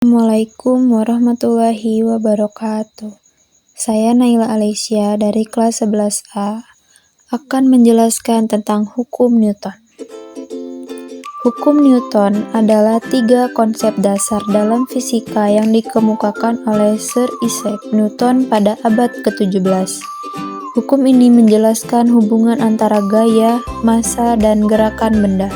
Assalamualaikum warahmatullahi wabarakatuh. Saya Naila Alicia dari kelas 11A akan menjelaskan tentang hukum Newton. Hukum Newton adalah 3 konsep dasar dalam fisika yang dikemukakan oleh Sir Isaac Newton pada abad ke-17. Hukum ini menjelaskan hubungan antara gaya, massa, dan gerakan benda.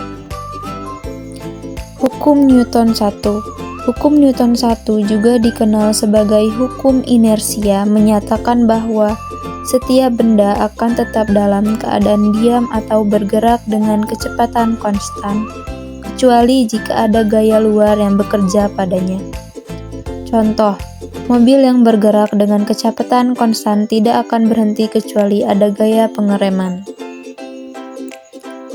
Hukum Newton 1. Hukum Newton 1 juga dikenal sebagai hukum inersia, menyatakan bahwa setiap benda akan tetap dalam keadaan diam atau bergerak dengan kecepatan konstan, kecuali jika ada gaya luar yang bekerja padanya. Contoh, mobil yang bergerak dengan kecepatan konstan tidak akan berhenti kecuali ada gaya pengereman.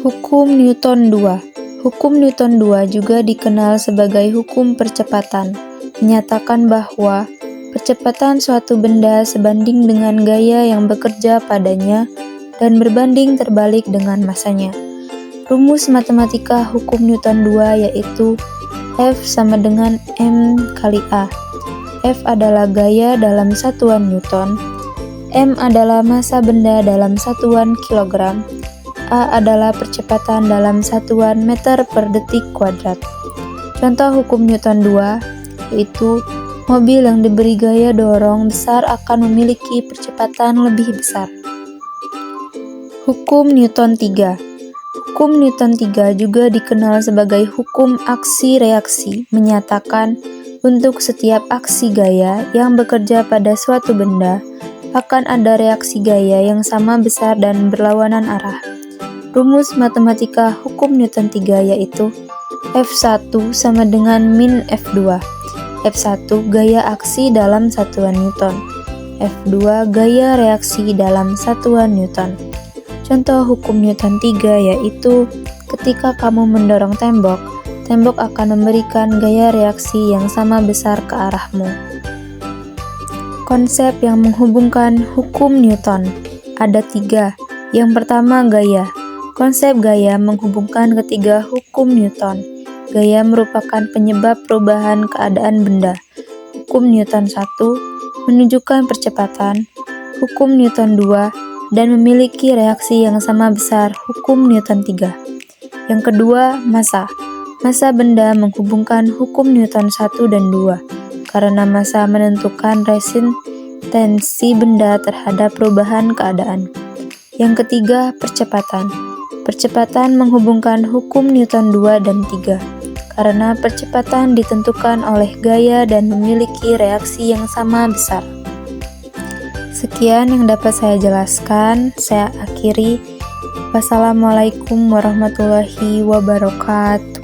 Hukum Newton 2. Hukum Newton 2 juga dikenal sebagai hukum percepatan, menyatakan bahwa percepatan suatu benda sebanding dengan gaya yang bekerja padanya dan berbanding terbalik dengan massanya. Rumus matematika hukum Newton 2 yaitu F sama dengan M kali A. F adalah gaya dalam satuan Newton, M adalah massa benda dalam satuan kilogram, A adalah percepatan dalam satuan meter per detik kuadrat. Contoh hukum Newton 2 yaitu mobil yang diberi gaya dorong besar akan memiliki percepatan lebih besar. Hukum Newton 3. Hukum Newton 3 juga dikenal sebagai hukum aksi-reaksi, menyatakan untuk setiap aksi gaya yang bekerja pada suatu benda akan ada reaksi gaya yang sama besar dan berlawanan arah. Rumus matematika hukum Newton 3 yaitu F1 sama dengan min F2. F1 gaya aksi dalam satuan Newton, F2 gaya reaksi dalam satuan Newton. Contoh hukum Newton 3 yaitu ketika kamu mendorong tembok, tembok akan memberikan gaya reaksi yang sama besar ke arahmu. Konsep yang menghubungkan hukum Newton ada 3. Yang pertama, gaya. Konsep gaya menghubungkan ketiga hukum Newton. Gaya merupakan penyebab perubahan keadaan benda. Hukum Newton 1 menunjukkan percepatan, hukum Newton 2 dan memiliki reaksi yang sama besar, hukum Newton 3. Yang kedua, massa. Massa benda menghubungkan hukum Newton 1 dan 2 karena massa menentukan resistensi benda terhadap perubahan keadaan. Yang ketiga, percepatan. Percepatan menghubungkan hukum Newton 2 dan 3 karena percepatan ditentukan oleh gaya dan memiliki reaksi yang sama besar. Sekian yang dapat saya jelaskan, saya akhiri. Wassalamualaikum warahmatullahi wabarakatuh.